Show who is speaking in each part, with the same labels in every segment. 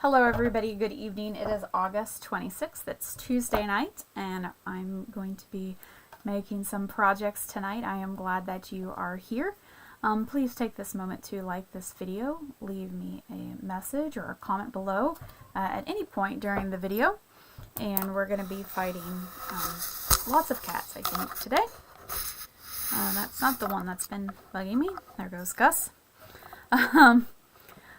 Speaker 1: Hello everybody, good evening. It is August 26th, it's Tuesday night, and I'm going to be making some projects tonight. I am glad that you are here. Please take this moment to like this video, leave me a message or a comment below at any point during the video, and we're going to be fighting lots of cats, I think, today. That's not the one that's been bugging me. There goes Gus.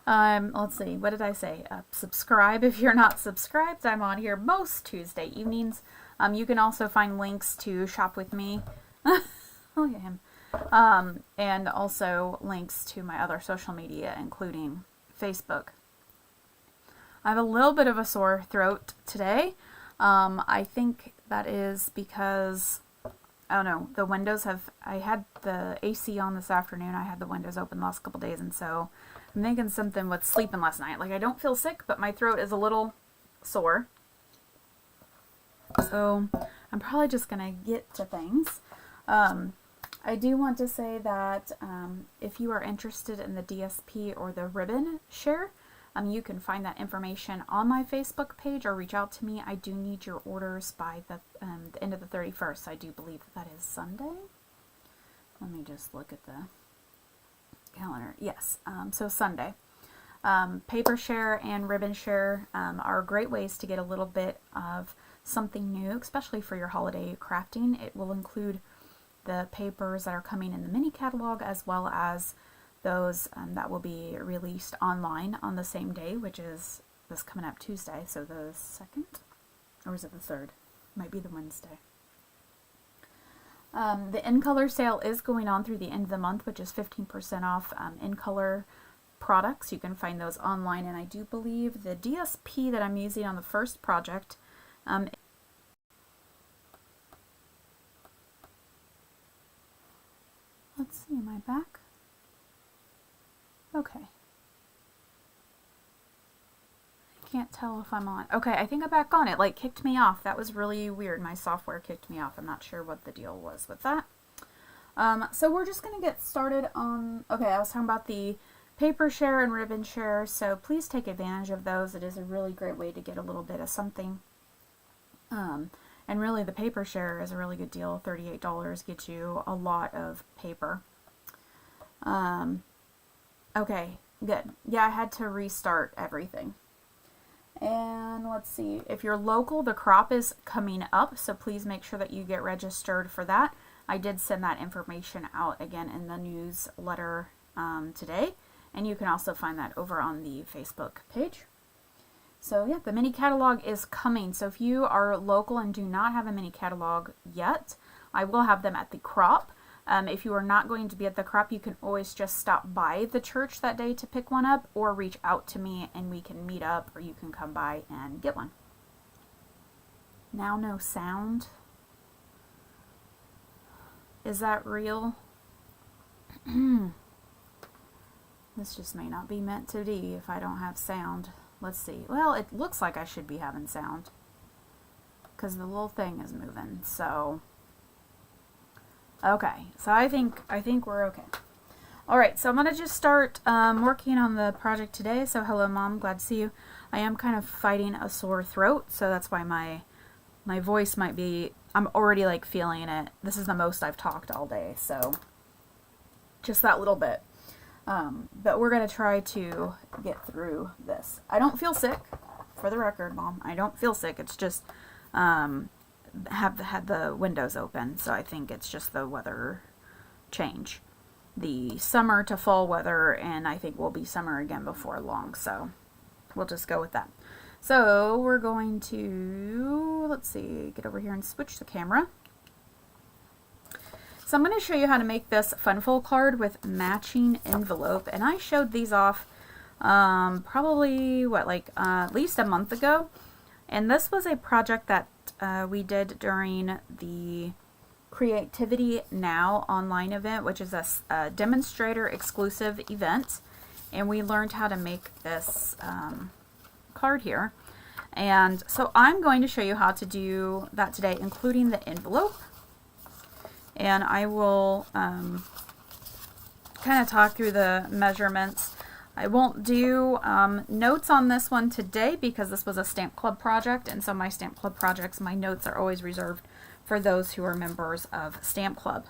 Speaker 1: Let's see, what did I say? Subscribe if you're not subscribed. I'm on here most Tuesday evenings. You can also find links to shop with me. Look at him. And also links to my other social media, including Facebook. I have a little bit of a sore throat today. I think that is because, I don't know, the windows I had the AC on this afternoon. I had the windows open the last couple days, and so I'm thinking something with sleeping last night. Like, I don't feel sick, but my throat is a little sore. So I'm probably just going to get to things. I do want to say that if you are interested in the DSP or the ribbon share, you can find that information on my Facebook page or reach out to me. I do need your orders by the end of the 31st. I do believe that is Sunday. Let me just look at the calendar. Yes, so Sunday. Paper share and ribbon share are great ways to get a little bit of something new, especially for your holiday crafting. It will include the papers that are coming in the mini catalog, as well as those that will be released online on the same day, which is this coming up Tuesday, so the 2nd, or is it the 3rd? Might be the Wednesday. The In Color sale is going on through the end of the month, which is 15% off In Color products. You can find those online, and I do believe the DSP that I'm using on the first project let's see, am I back? Okay. I can't tell if I'm on. Okay, I think I'm back on. It like kicked me off. That was really weird. My software kicked me off. I'm not sure what the deal was with that. So we're just going to get started on, okay, I was talking about the paper share and ribbon share, so please take advantage of those. It is a really great way to get a little bit of something. And really the paper share is a really good deal. $38 gets you a lot of paper. Okay, good. Yeah, I had to restart everything. And let's see, if you're local, the crop is coming up, so please make sure that you get registered for that. I did send that information out again in the newsletter today, and you can also find that over on the Facebook page. So yeah, the mini catalog is coming. So if you are local and do not have a mini catalog yet, I will have them at the crop. If you are not going to be at the crop, you can always just stop by the church that day to pick one up, or reach out to me and we can meet up, or you can come by and get one. Now no sound. Is that real? This just may not be meant to be if I don't have sound. Let's see. Well, it looks like I should be having sound because the little thing is moving. So okay, so I think we're okay. All right, so I'm gonna just start working on the project today. So hello, Mom, glad to see you. I am kind of fighting a sore throat, so that's why my voice might be. I'm already like feeling it. This is the most I've talked all day, so just that little bit. But we're gonna try to get through this. I don't feel sick, for the record, Mom. I don't feel sick. It's just have had the windows open, so I think it's just the weather change. The summer to fall weather, and I think we'll be summer again before long, so we'll just go with that. So we're going to, let's see, get over here and switch the camera. So I'm going to show you how to make this fun fold card with matching envelope, and I showed these off probably at least a month ago, and this was a project that we did during the Creativity Now online event, which is a demonstrator exclusive event, and we learned how to make this card here. And so I'm going to show you how to do that today, including the envelope. And I will kind of talk through the measurements. I won't do notes on this one today because this was a Stamp Club project, and so my Stamp Club projects, my notes are always reserved for those who are members of Stamp Club.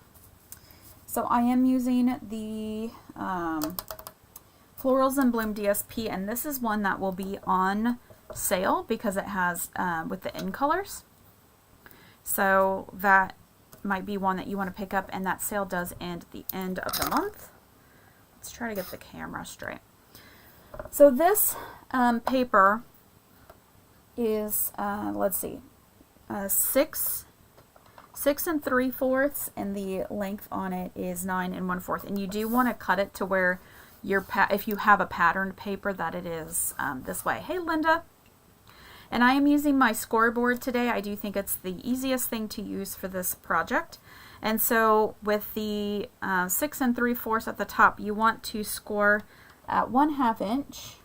Speaker 1: So I am using the Florals in Bloom DSP, and this is one that will be on sale because it has with the end colors. So that might be one that you want to pick up, and that sale does end at the end of the month. Let's try to get the camera straight. So this paper is, let's see, 6 3/4, and the length on it is 9 1/4. And you do want to cut it to where your if you have a patterned paper that it is this way. Hey Linda. And I am using my scoreboard today. I do think it's the easiest thing to use for this project. And so with the 6 3/4 at the top, you want to score at 1/2 inch.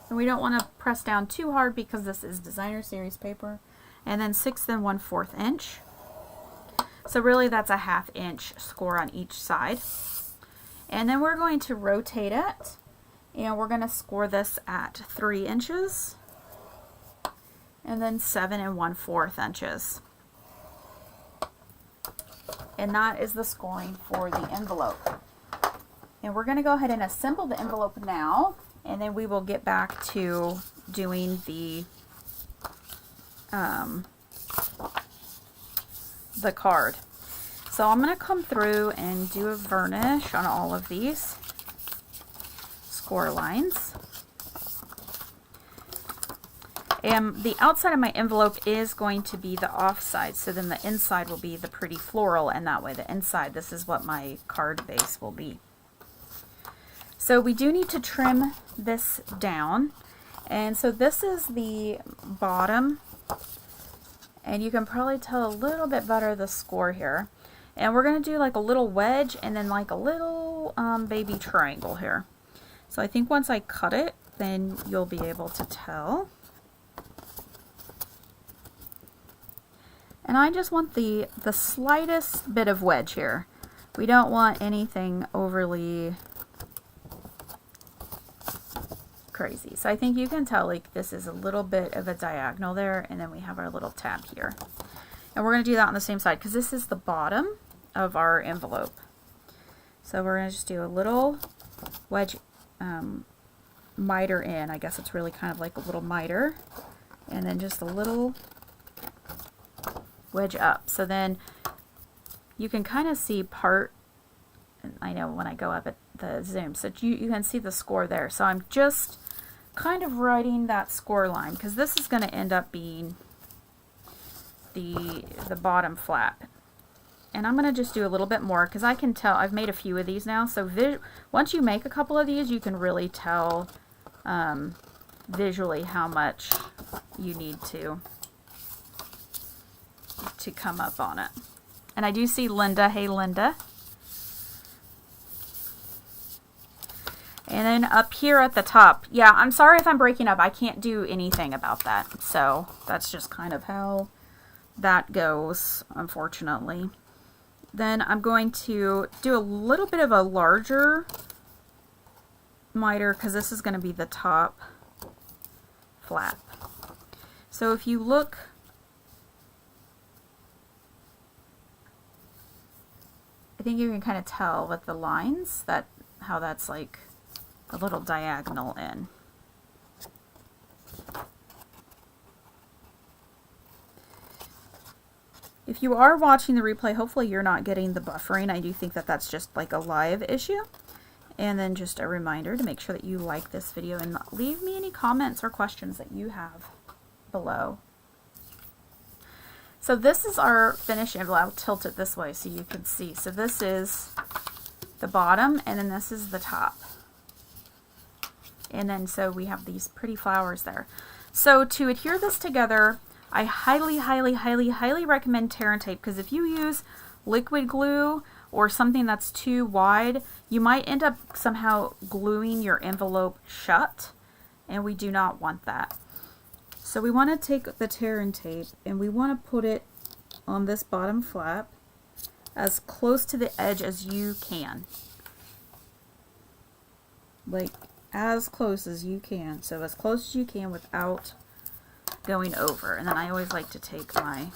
Speaker 1: And we don't want to press down too hard because this is designer series paper. And then 6 1/4 inch. So really that's a 1/2 inch score on each side. And then we're going to rotate it. And we're going to score this at 3 inches. And then 7 1/4 inches. And that is the scoring for the envelope. And we're going to go ahead and assemble the envelope now. And then we will get back to doing the card. So I'm going to come through and do a varnish on all of these score lines. And the outside of my envelope is going to be the off side, so then the inside will be the pretty floral, and that way the inside, this is what my card base will be. So we do need to trim this down, and so this is the bottom, and you can probably tell a little bit better the score here. And we're going to do like a little wedge and then like a little baby triangle here. So I think once I cut it, then you'll be able to tell. And I just want the slightest bit of wedge here. We don't want anything overly crazy. So I think you can tell like this is a little bit of a diagonal there, and then we have our little tab here. And we're going to do that on the same side because this is the bottom of our envelope. So we're going to just do a little wedge miter in. I guess it's really kind of like a little miter. And then just a little wedge up. So then you can kind of see part, I know when I go up at the zoom, so you can see the score there. So I'm just kind of writing that score line because this is going to end up being the bottom flap. And I'm going to just do a little bit more because I can tell I've made a few of these now. So once you make a couple of these, you can really tell visually how much you need to come up on it. And I do see Linda. Hey Linda. And then up here at the top, yeah, I'm sorry if I'm breaking up. I can't do anything about that. So that's just kind of how that goes, unfortunately. Then I'm going to do a little bit of a larger miter because this is going to be the top flap. So if you look, I think you can kind of tell with the lines that how that's like a little diagonal in. If you are watching the replay, hopefully you're not getting the buffering. I do think that that's just like a live issue. And then just a reminder to make sure that you like this video and leave me any comments or questions that you have below. So this is our finished envelope. I'll tilt it this way so you can see. So this is the bottom, and then this is the top. And then so we have these pretty flowers there. So to adhere this together, I highly, highly, highly, highly recommend tear and tape, because if you use liquid glue or something that's too wide, you might end up somehow gluing your envelope shut, and we do not want that. So we want to take the tear and tape and we want to put it on this bottom flap as close to the edge as you can. like as close as you can. So as close as you can without going over. And then I always like to take my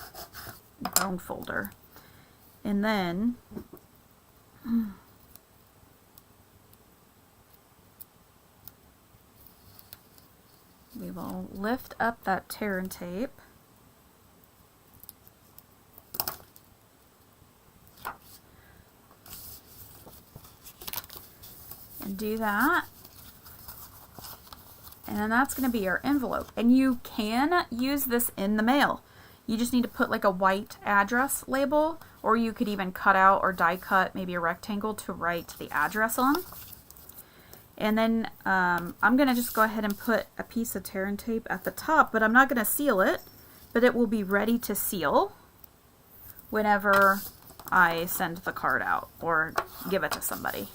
Speaker 1: bone folder. And then we will lift up that tear and tape. And do that. And then that's going to be your envelope. And you can use this in the mail. You just need to put like a white address label, or you could even cut out or die cut maybe a rectangle to write the address on. And then I'm going to just go ahead and put a piece of tear and tape at the top, but I'm not going to seal it, but it will be ready to seal whenever I send the card out or give it to somebody.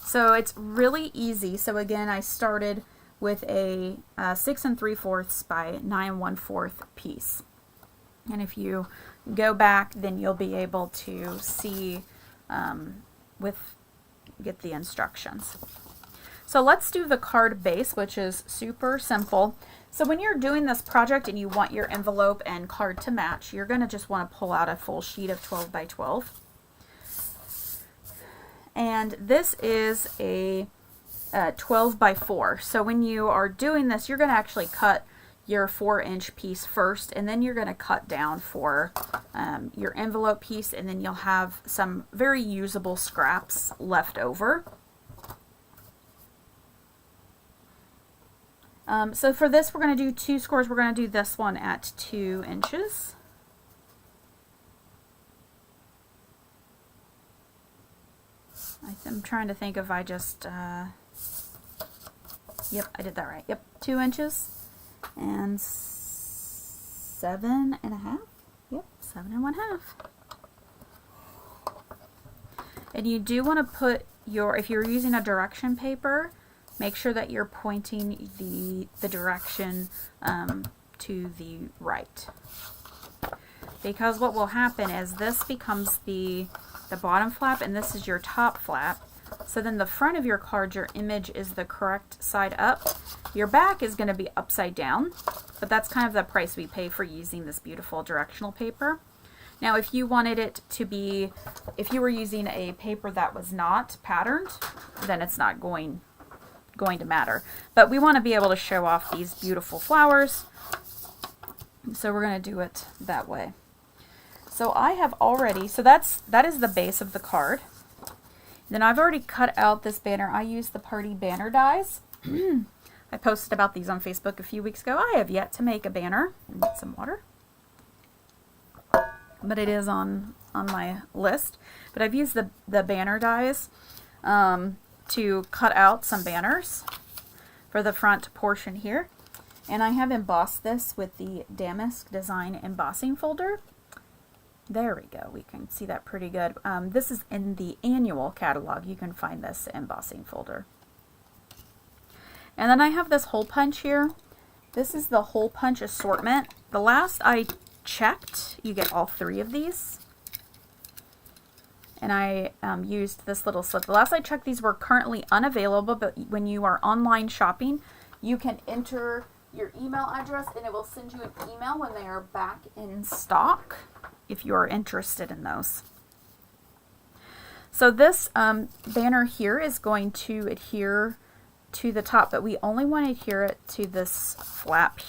Speaker 1: So it's really easy. So again, I started with a 6 3/4 by 9 1/4 piece. And if you go back, then you'll be able to see get the instructions. So let's do the card base, which is super simple. So when you're doing this project and you want your envelope and card to match, you're going to just want to pull out a full sheet of 12 by 12. And this is a 12 by 4. So when you are doing this, you're going to actually cut your 4-inch piece first, and then you're going to cut down for your envelope piece, and then you'll have some very usable scraps left over. So for this, we're going to do 2 scores. We're going to do this one at 2 inches. I'm trying to think if I just, yep, I did that right. Yep, 2 inches and 7 1/2. Yep, 7 1/2. And you do want to put your, if you're using a direction paper, make sure that you're pointing the direction to the right. Because what will happen is this becomes the bottom flap, and this is your top flap. So then the front of your card, your image is the correct side up. Your back is going to be upside down, but that's kind of the price we pay for using this beautiful directional paper. Now if you wanted it to be, if you were using a paper that was not patterned, then it's not going to matter. But we want to be able to show off these beautiful flowers, so we're going to do it that way. So I have already, so that is the base of the card. Then I've already cut out this banner. I used the party banner dies. I posted about these on Facebook a few weeks ago. I have yet to make a banner. Need some water. But it is on my list. But I've used the banner dies to cut out some banners for the front portion here. And I have embossed this with the Damask Design embossing folder. There we go. We can see that pretty good. This is in the annual catalog. You can find this embossing folder. And then I have this hole punch here. This is the hole punch assortment. The last I checked, you get all 3 of these. And I used this little slip. The last I checked, these were currently unavailable, but when you are online shopping, you can enter your email address and it will send you an email when they are back in stock, if you are interested in those. So this banner here is going to adhere to the top, but we only want to adhere it to this flap.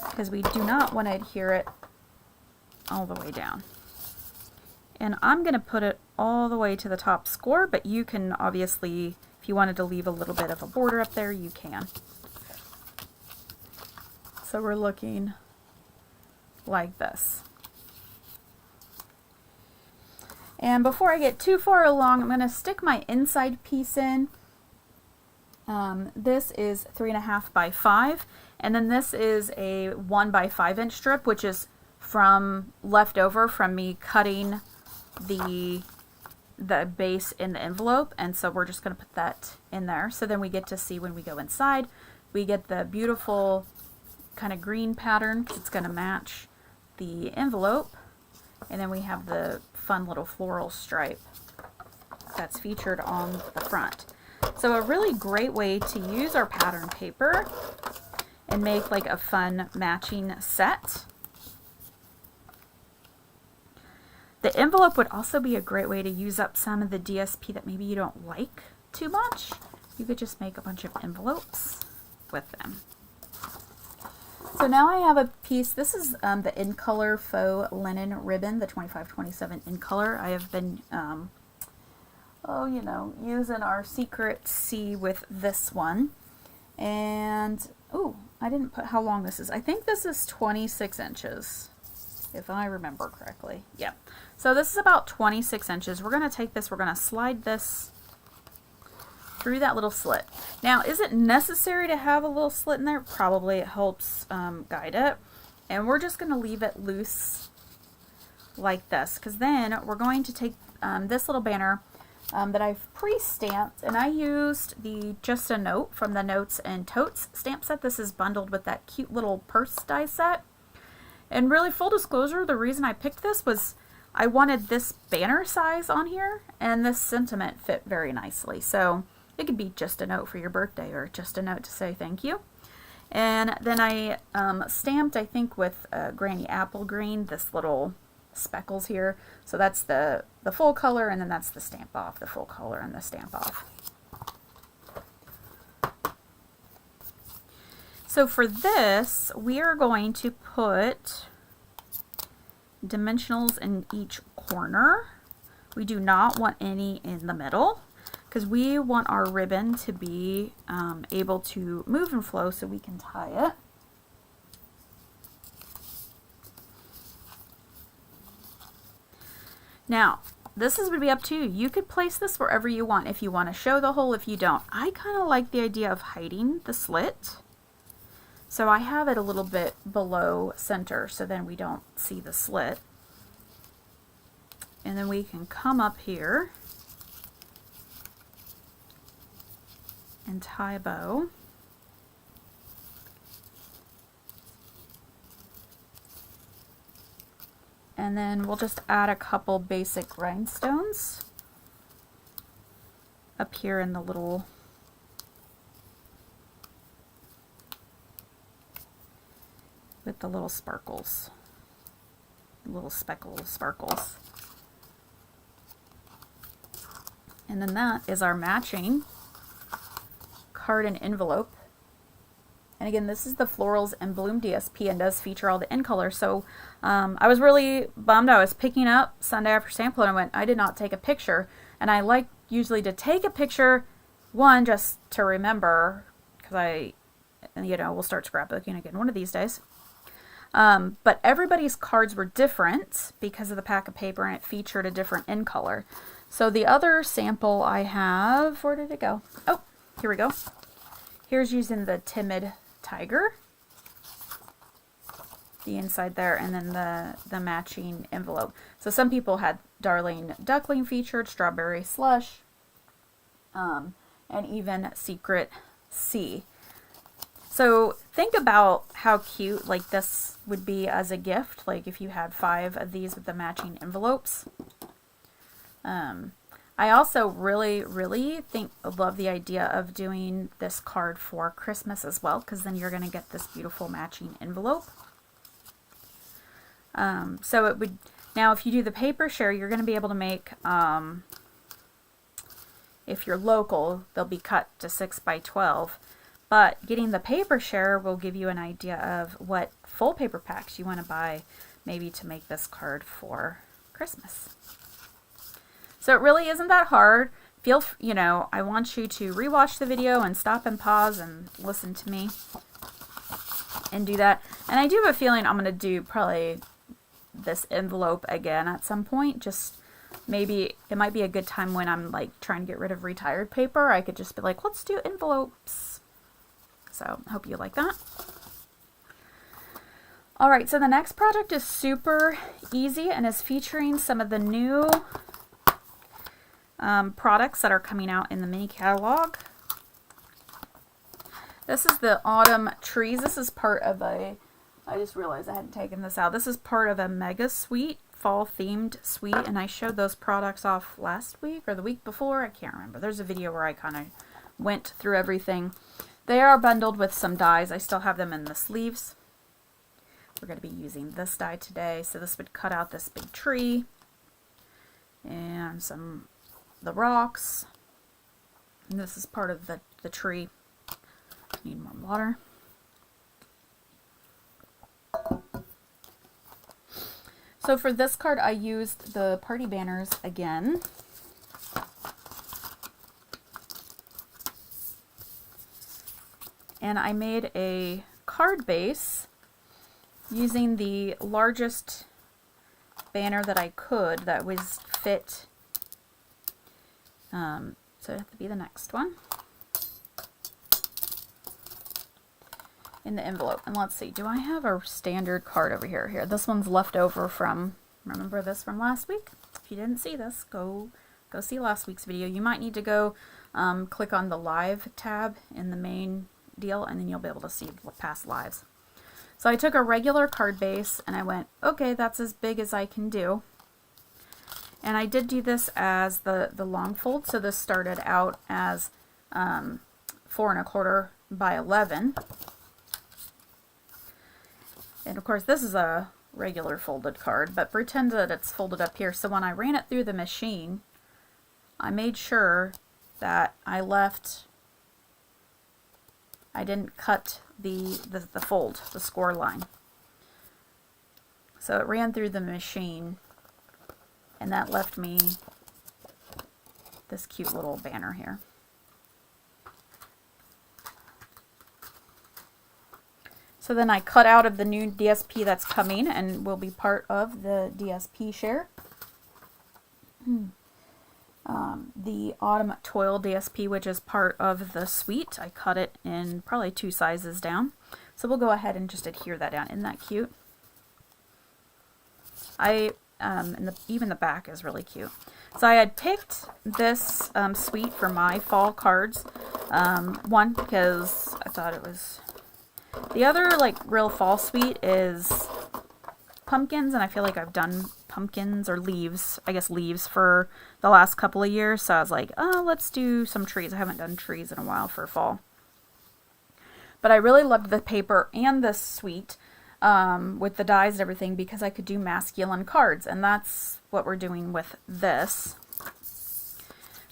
Speaker 1: Because we do not want to adhere it all the way down. And I'm going to put it all the way to the top score, but you can obviously, if you wanted to leave a little bit of a border up there, you can. So we're looking like this. And before I get too far along, I'm going to stick my inside piece in. This is 3 1/2 by 5, and then this is a 1 by 5 inch strip, which is from left over from me cutting the base in the envelope, and so we're just going to put that in there. So then we get to see when we go inside, we get the beautiful kind of green pattern because it's going to match the envelope. And then we have the fun little floral stripe that's featured on the front. So a really great way to use our pattern paper and make like a fun matching set. The envelope would also be a great way to use up some of the DSP that maybe you don't like too much. You could just make a bunch of envelopes with them. So now I have a piece. This is the In Color Faux Linen Ribbon, the 2527 In Color. I have been, using our Secret C with this one. And, I didn't put how long this is. I think this is 26 inches, if I remember correctly. Yeah. So this is about 26 inches. We're going to take this, we're going to slide this through that little slit. Now, is it necessary to have a little slit in there? Probably. It helps guide it. And we're just going to leave it loose like this, because then we're going to take this little banner that I've pre-stamped, and I used the Just a Note from the Notes and Totes stamp set. This is bundled with that cute little purse die set. And really, full disclosure, the reason I picked this was I wanted this banner size on here, and this sentiment fit very nicely. So it could be just a note for your birthday or just a note to say thank you. And then I stamped, I think, with Granny Apple Green, this little speckles here. So that's the full color, and then that's the stamp off, the full color and the stamp off. So for this, we are going to put dimensionals in each corner. We do not want any in the middle, because we want our ribbon to be able to move and flow so we can tie it. Now, this would be up to you. You could place this wherever you want. If you want to show the hole, if you don't. I kind of like the idea of hiding the slit. So I have it a little bit below center, so then we don't see the slit. And then we can come up here and tie a bow. And then we'll just add a couple basic rhinestones up here in the little with the little sparkles, little speckles, sparkles. And then that is our matching card and envelope. And again, this is the Florals and Bloom DSP and does feature all the in color. So I was really bummed. I was picking up Sunday after sample and I went, I did not take a picture. And I like usually to take a picture, one, just to remember, because we'll start scrapbooking again one of these days. But everybody's cards were different because of the pack of paper, and it featured a different in color. So the other sample I have, where did it go? Oh, here we go. Here's using the Timid Tiger, the inside there, and then the matching envelope. So some people had Darling Duckling featured, Strawberry Slush, and even Secret C. So think about how cute like this would be as a gift, like if you had 5 of these with the matching envelopes. I also really love the idea of doing this card for Christmas as well, because then you're going to get this beautiful matching envelope. So it would, now if you do the paper share, you're going to be able to make, if you're local, they'll be cut to 6 by 12. But getting the paper share will give you an idea of what full paper packs you want to buy, maybe to make this card for Christmas. So it really isn't that hard. I want you to rewatch the video and stop and pause and listen to me and do that. And I do have a feeling I'm going to do probably this envelope again at some point. Just maybe it might be a good time when I'm like trying to get rid of retired paper. I could just be like, let's do envelopes. So I hope you like that. All right, so the next project is super easy and is featuring some of the new products that are coming out in the mini catalog. This is the autumn trees. This is part of a, I just realized I hadn't taken this out. This is part of a mega suite, fall themed suite, and I showed those products off last week or the week before. I can't remember. There's a video where I kind of went through everything. They are bundled with some dies. I still have them in the sleeves. We're going to be using this die today. So this would cut out this big tree and the rocks. And this is part of the tree. Need more water. So for this card, I used the party banners again. And I made a card base using the largest banner that I could that was fit. So it have to be the next one in the envelope. And let's see, do I have a standard card over here? Here, this one's left over from, remember this from last week? If you didn't see this, go see last week's video. You might need to go click on the live tab in the main deal, and then you'll be able to see past lives. So I took a regular card base and I went, okay, that's as big as I can do. And I did do this as the long fold. So this started out as 4 1/4 by 11. And of course this is a regular folded card, but pretend that it's folded up here. So when I ran it through the machine, I made sure that I didn't cut the fold, the score line. So it ran through the machine, and that left me this cute little banner here. So then I cut out of the new DSP that's coming and will be part of the DSP share. The Autumn Toil DSP, which is part of the suite. I cut it in probably 2 sizes down. So we'll go ahead and just adhere that down. Isn't that cute? Even the back is really cute. So I had picked this suite for my fall cards. One, because I thought it was... The other, like, real fall suite is pumpkins, and I feel like I've done pumpkins or leaves, I guess leaves, for the last couple of years. So I was like, oh, let's do some trees. I haven't done trees in a while for fall. But I really loved the paper and the suite with the dies and everything, because I could do masculine cards, and that's what we're doing with this.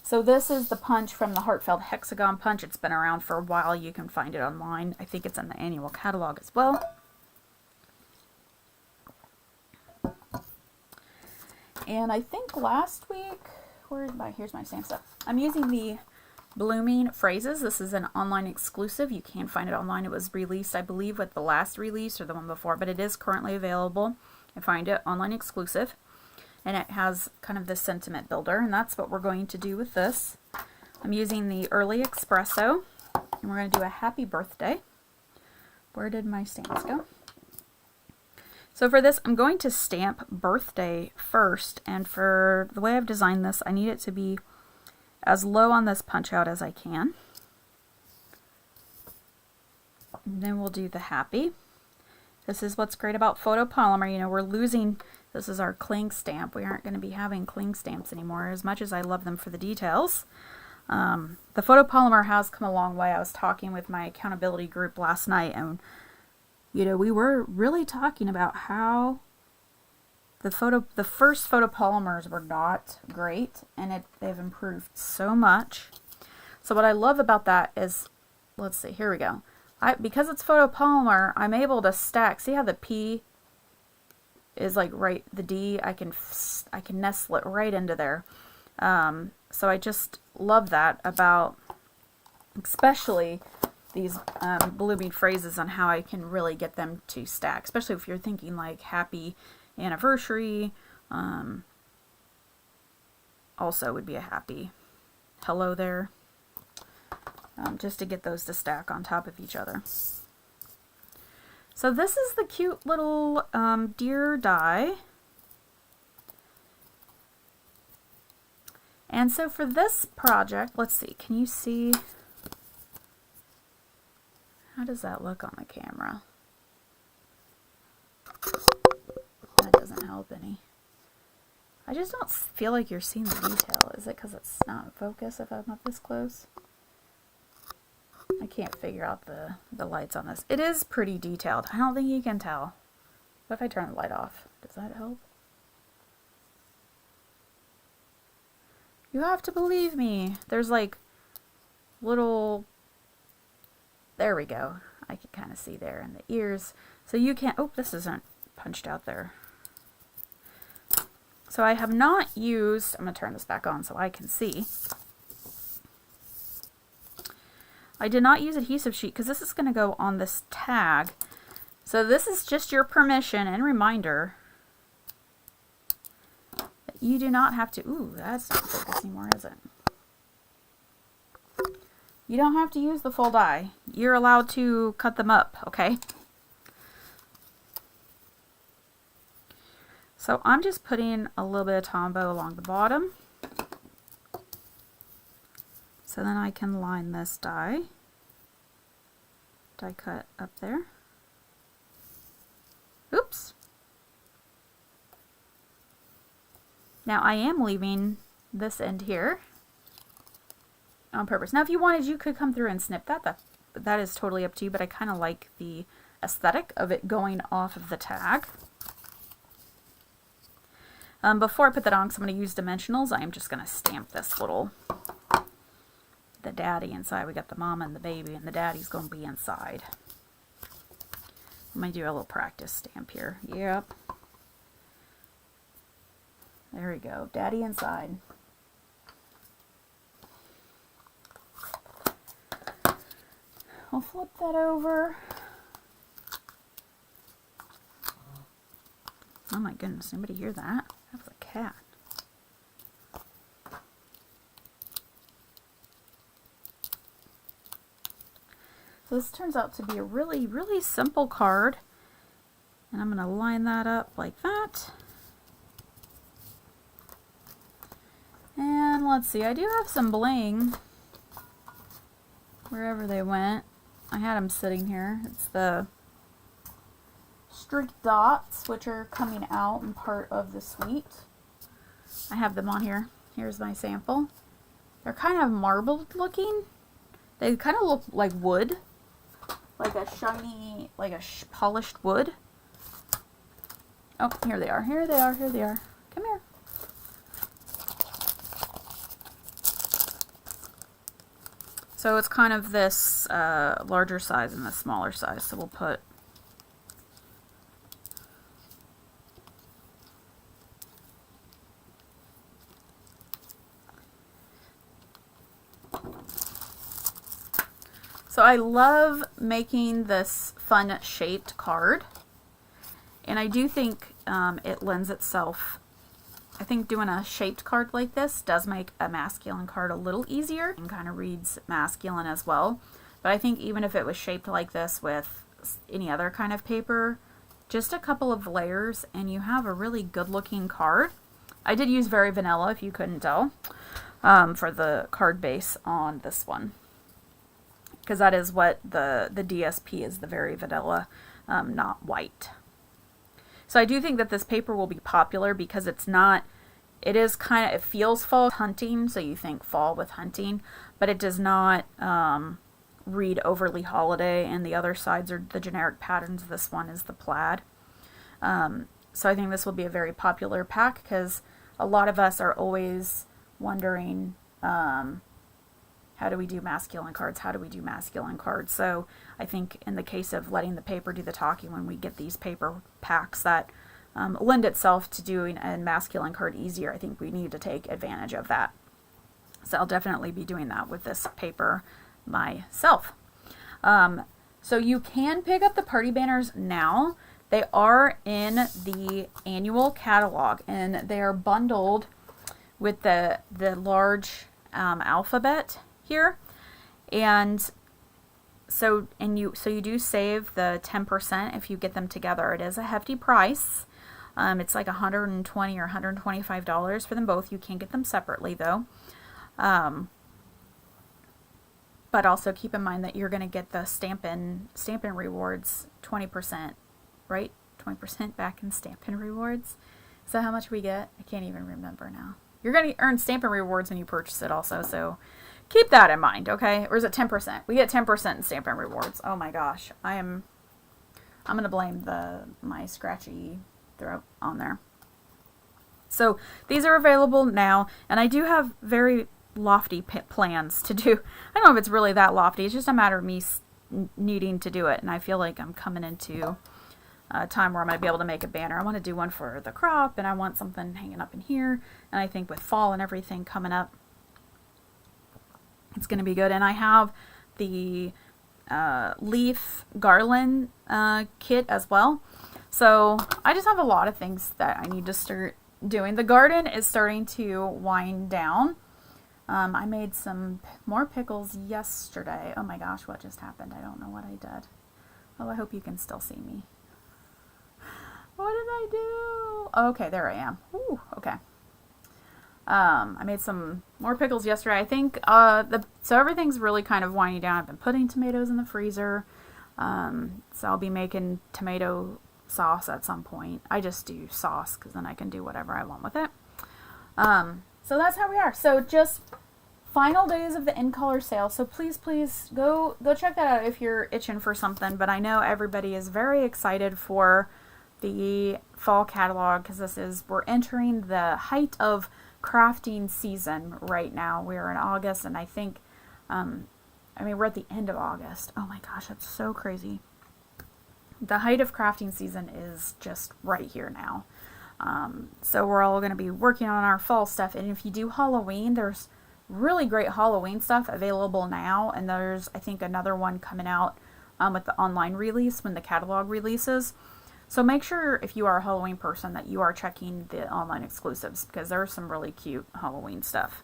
Speaker 1: So this is the punch from the Heartfelt Hexagon Punch. It's been around for a while. You can find it online. I think it's in the annual catalog as well. And I think last week, here's my stamp stuff. I'm using the Blooming Phrases. This is an online exclusive. You can find it online. It was released, I believe, with the last release or the one before, but it is currently available. I find it online exclusive. And it has kind of this sentiment builder, and that's what we're going to do with this. I'm using the Early Espresso, and we're going to do a happy birthday. Where did my stamps go? So for this, I'm going to stamp birthday first, and for the way I've designed this, I need it to be as low on this punch out as I can. And then we'll do the happy. This is what's great about photopolymer. You know, we're losing, this is our cling stamp. We aren't going to be having cling stamps anymore, as much as I love them for the details. The photopolymer has come a long way. I was talking with my accountability group last night, and you know, we were really talking about how the first photopolymers were not great, and they've improved so much. So what I love about that is, let's see, here we go. Because it's photopolymer, I'm able to stack. See how the P is like right, the D, I can nestle it right into there. So I just love that about, especially these blooming phrases, on how I can really get them to stack, especially if you're thinking like happy anniversary. Also would be a happy hello there, just to get those to stack on top of each other. So this is the cute little deer die. And so for this project, let's see, can you see? How does that look on the camera? That doesn't help any. I just don't feel like you're seeing the detail. Is it because it's not in focus if I'm up this close? I can't figure out the lights on this. It is pretty detailed. I don't think you can tell. What if I turn the light off? Does that help? You have to believe me. There's like little... There we go. I can kind of see there in the ears. So you can't... Oh, this isn't punched out there. So I have not used... I'm going to turn this back on so I can see. I did not use adhesive sheet because this is going to go on this tag. So this is just your permission and reminder that you do not have to... Ooh, that's not focused anymore, is it? You don't have to use the full die. You're allowed to cut them up, okay? So I'm just putting a little bit of Tombow along the bottom. So then I can line this die cut up there. Oops. Now I am leaving this end here on purpose. Now if you wanted, you could come through and snip that. That is totally up to you, but I kind of like the aesthetic of it going off of the tag. Before I put that on, because I'm going to use dimensionals, I am just going to stamp this little, the daddy inside. We got the mama and the baby, and the daddy's going to be inside. I'm going to do a little practice stamp here. Yep. There we go. Daddy inside. I'll flip that over. Oh my goodness, anybody hear that? That was a cat. So this turns out to be a really, really simple card. And I'm going to line that up like that. And let's see, I do have some bling wherever they went. I had them sitting here. It's the streaked dots, which are coming out and part of the suite. I have them on here. Here's my sample. They're kind of marbled looking. They kind of look like wood, like a shiny, like a polished wood. Oh, here they are. Here they are. Here they are. Come here. So it's kind of this larger size and this smaller size. So we'll put So I love making this fun shaped card, and I do think it lends itself. I think doing a shaped card like this does make a masculine card a little easier and kind of reads masculine as well. But I think even if it was shaped like this with any other kind of paper, just a couple of layers and you have a really good looking card. I did use Very Vanilla, if you couldn't tell, for the card base on this one, because that is what the DSP is, the Very Vanilla, not white. So I do think that this paper will be popular because it's not, it is kind of, it feels fall hunting, so you think fall with hunting, but it does not read overly holiday, and the other sides are the generic patterns. This one is the plaid. So I think this will be a very popular pack because a lot of us are always wondering, how do we do masculine cards? How do we do masculine cards? So I think in the case of letting the paper do the talking, when we get these paper packs that lend itself to doing a masculine card easier, I think we need to take advantage of that. So I'll definitely be doing that with this paper myself. So you can pick up the party banners now. They are in the annual catalog, and they are bundled with the large alphabet here, and so you do save the 10% if you get them together. It is a hefty price. It's like $120 or $125 for them both. You can get them separately though. But But also keep in mind that you're going to get the Stampin' Rewards 20%, right? 20% back in Stampin' Rewards. Is that how much we get? I can't even remember now. You're going to earn Stampin' Rewards when you purchase it also, so keep that in mind, okay? Or is it 10%? We get 10% in Stampin' Rewards. Oh my gosh. I'm going to blame my scratchy throat on there. So these are available now, and I do have very lofty plans to do. I don't know if it's really that lofty. It's just a matter of me needing to do it, and I feel like I'm coming into a time where I'm going to be able to make a banner. I want to do one for the crop, and I want something hanging up in here, and I think with fall and everything coming up, it's going to be good. And I have the leaf garland kit as well. So I just have a lot of things that I need to start doing. The garden is starting to wind down. I made some more pickles yesterday. Oh my gosh, what just happened? I don't know what I did. Oh, I hope you can still see me. What did I do? Okay, there I am. Ooh, okay. I made some more pickles yesterday. I think so everything's really kind of winding down. I've been putting tomatoes in the freezer. So I'll be making tomato sauce at some point. I just do sauce because then I can do whatever I want with it. So that's how we are. So just final days of the in-color sale. So please go check that out if you're itching for something. But I know everybody is very excited for the fall catalog because we're entering the height of crafting season right now. We're in August, and I think we're at the end of August. Oh my gosh, that's so crazy. The height of crafting season is just right here now. So we're all going to be working on our fall stuff. And if you do Halloween, there's really great Halloween stuff available now. And there's, I think, another one coming out with the online release when the catalog releases. So make sure if you are a Halloween person that you are checking the online exclusives because there's some really cute Halloween stuff.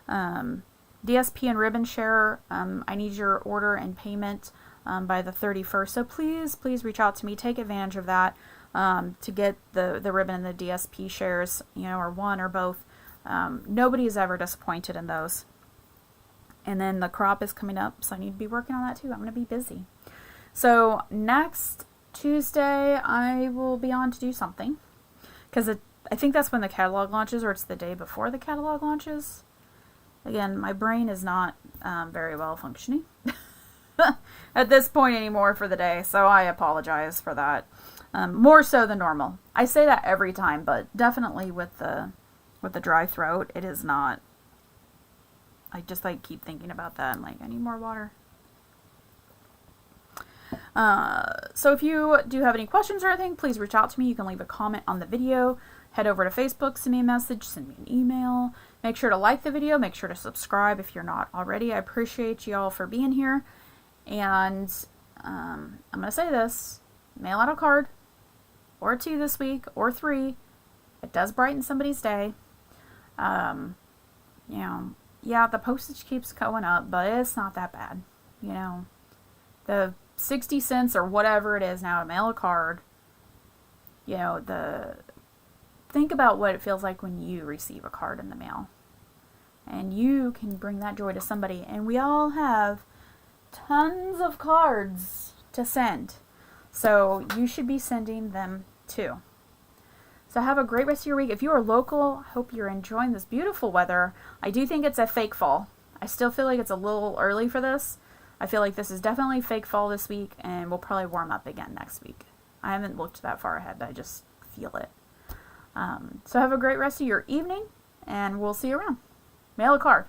Speaker 1: DSP and ribbon share, I need your order and payment by the 31st. So please reach out to me. Take advantage of that to get the ribbon and the DSP shares, or one or both. Nobody is ever disappointed in those. And then the crop is coming up, so I need to be working on that too. I'm going to be busy. So next Tuesday, I will be on to do something because I think that's when the catalog launches, or it's the day before the catalog launches. Again, my brain is not very well functioning at this point anymore for the day, so I apologize for that. More so than normal. I say that every time, but definitely with the dry throat, it is not. I just keep thinking about that. I'm I need more water. So if you do have any questions or anything, please reach out to me. You can leave a comment on the video. Head over to Facebook, send me a message, send me an email. Make sure to like the video. Make sure to subscribe if you're not already. I appreciate you all for being here. And I'm going to say this. Mail out a card or 2 this week or 3. It does brighten somebody's day. Yeah, the postage keeps going up, but it's not that bad. The 60 cents or whatever it is now to mail a card, think about what it feels like when you receive a card in the mail. And you can bring that joy to somebody. And we all have tons of cards to send. So you should be sending them too. So have a great rest of your week. If you are local, hope you're enjoying this beautiful weather. I do think it's a fake fall. I still feel like it's a little early for this. I feel like this is definitely fake fall this week, and we'll probably warm up again next week. I haven't looked that far ahead. I just feel it. So have a great rest of your evening, and we'll see you around. Mail a card.